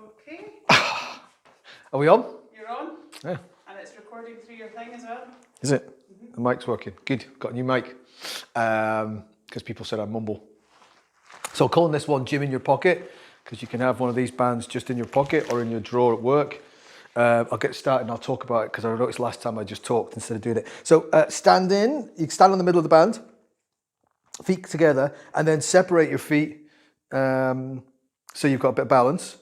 Okay. Are we on? You're on. Yeah. And it's recording through your thing as well. Is it? The mic's working. Good. Got a new mic. Because people said I mumble. So calling this one Gym in Your Pocket, because you can have one of these bands just in your pocket or in your drawer at work. I'll get started and I'll talk about it because I noticed last time I just talked instead of doing it. So stand in. You can stand in the middle of the band, feet together, and then separate your feet so you've got a bit of balance.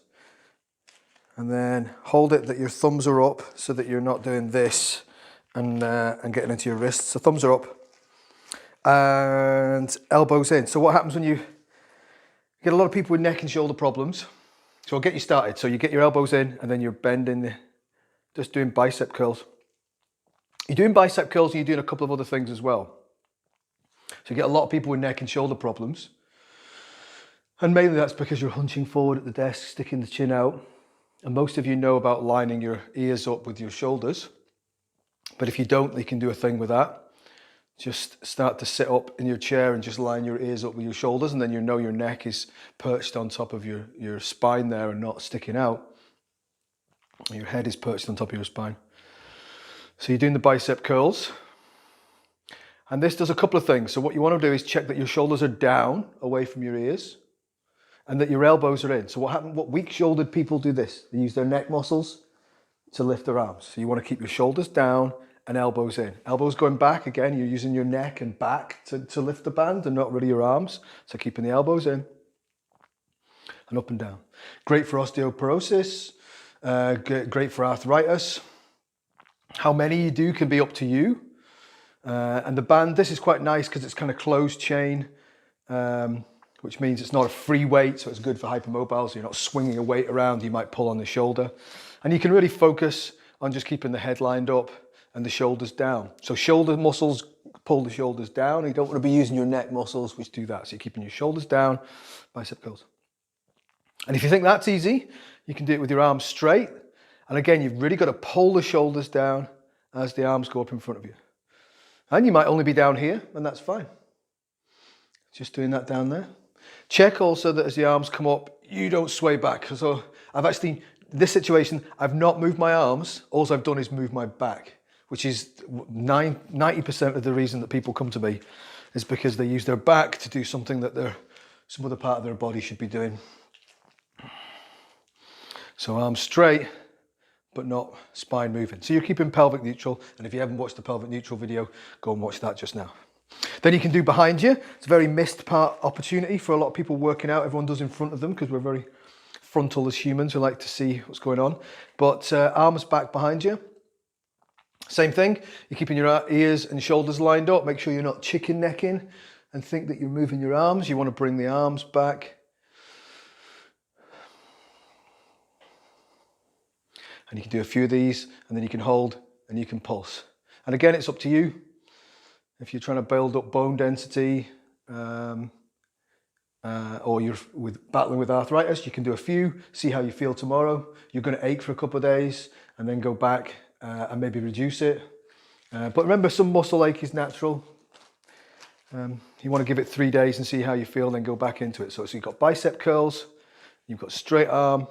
And then hold it that your thumbs are up so that you're not doing this and getting into your wrists. So thumbs are up and elbows in. So what happens when you get a lot of people with neck and shoulder problems? So I'll get you started. So you get your elbows in and then you're bending, just doing bicep curls. You're doing bicep curls and you're doing a couple of other things as well. So you get a lot of people with neck and shoulder problems. And mainly that's because you're hunching forward at the desk, sticking the chin out. And most of you know about lining your ears up with your shoulders. But if you don't, you can do a thing with that. Just start to sit up in your chair and just line your ears up with your shoulders, and then you know your neck is perched on top of your spine there and not sticking out. Your head is perched on top of your spine. So you're doing the bicep curls. And this does a couple of things. So what you want to do is check that your shoulders are down away from your ears and that your elbows are in. So what weak-shouldered people do this. They use their neck muscles to lift their arms. So you want to keep your shoulders down and elbows in. Elbows going back, again, you're using your neck and back to lift the band and not really your arms. So keeping the elbows in and up and down. Great for osteoporosis, great for arthritis. How many you do can be up to you. And the band, this is quite nice because it's kind of closed chain, which means it's not a free weight, so it's good for hypermobile, so you're not swinging a weight around, you might pull on the shoulder. And you can really focus on just keeping the head lined up and the shoulders down. So shoulder muscles pull the shoulders down, and you don't want to be using your neck muscles, which do that. So you're keeping your shoulders down, bicep curls. And if you think that's easy, you can do it with your arms straight. And again, you've really got to pull the shoulders down as the arms go up in front of you. And you might only be down here, and that's fine. Just doing that down there. Check also that as the arms come up, you don't sway back. So I've actually, in this situation, I've not moved my arms. All I've done is move my back, which is 90% of the reason that people come to me is because they use their back to do something that some other part of their body should be doing. So arms straight, but not spine moving. So you're keeping pelvic neutral. And if you haven't watched the pelvic neutral video, go and watch that just now. Then you can do behind you. It's a very missed part opportunity for a lot of people working out. Everyone does in front of them because we're very frontal as humans. We like to see what's going on. But arms back behind you. Same thing. You're keeping your ears and shoulders lined up. Make sure you're not chicken necking and think that you're moving your arms. You want to bring the arms back. And you can do a few of these, and then you can hold and you can pulse. And again, it's up to you. If you're trying to build up bone density or you're battling with arthritis, you can do a few, see how you feel tomorrow. You're going to ache for a couple of days and then go back and maybe reduce it. But remember, some muscle ache is natural. You want to give it 3 days and see how you feel, then go back into it. So you've got bicep curls, you've got straight arm,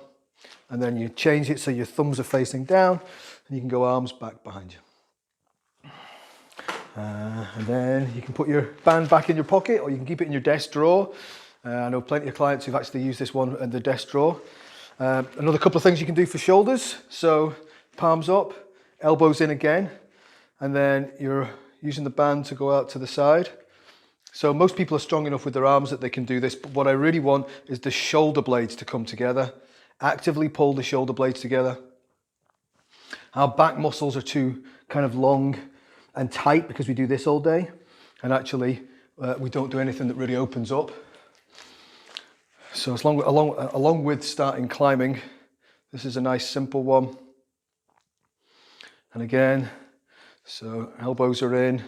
and then you change it so your thumbs are facing down and you can go arms back behind you. And then you can put your band back in your pocket or you can keep it in your desk drawer. I know plenty of clients who've actually used this one in the desk drawer. Another couple of things you can do for shoulders. So palms up, elbows in again, and then you're using the band to go out to the side. So most people are strong enough with their arms that they can do this, but what I really want is the shoulder blades to come together. Actively pull the shoulder blades together. Our back muscles are too kind of long and tight because we do this all day, and actually we don't do anything that really opens up. So along with starting climbing, this is a nice simple one. And again, so elbows are in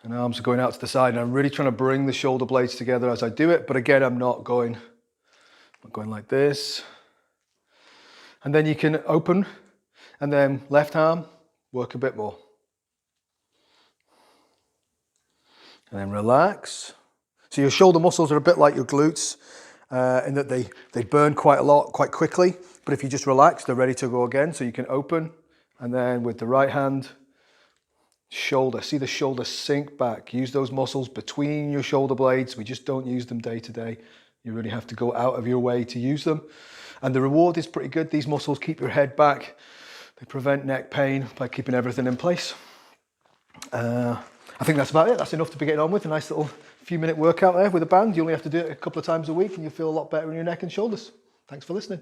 and arms are going out to the side, and I'm really trying to bring the shoulder blades together as I do it, but again, I'm not going like this. And then you can open and then left arm, work a bit more. And then relax. So your shoulder muscles are a bit like your glutes. in that they burn quite a lot, quite quickly. But if you just relax, they're ready to go again. So you can open, and then with the right hand, shoulder, see the shoulder sink back. Use those muscles between your shoulder blades. We just don't use them day to day. You really have to go out of your way to use them. And the reward is pretty good. These muscles keep your head back. They prevent neck pain by keeping everything in place. I think that's about it. That's enough to be getting on with. A nice little few-minute workout there with a band. You only have to do it a couple of times a week and you'll feel a lot better in your neck and shoulders. Thanks for listening.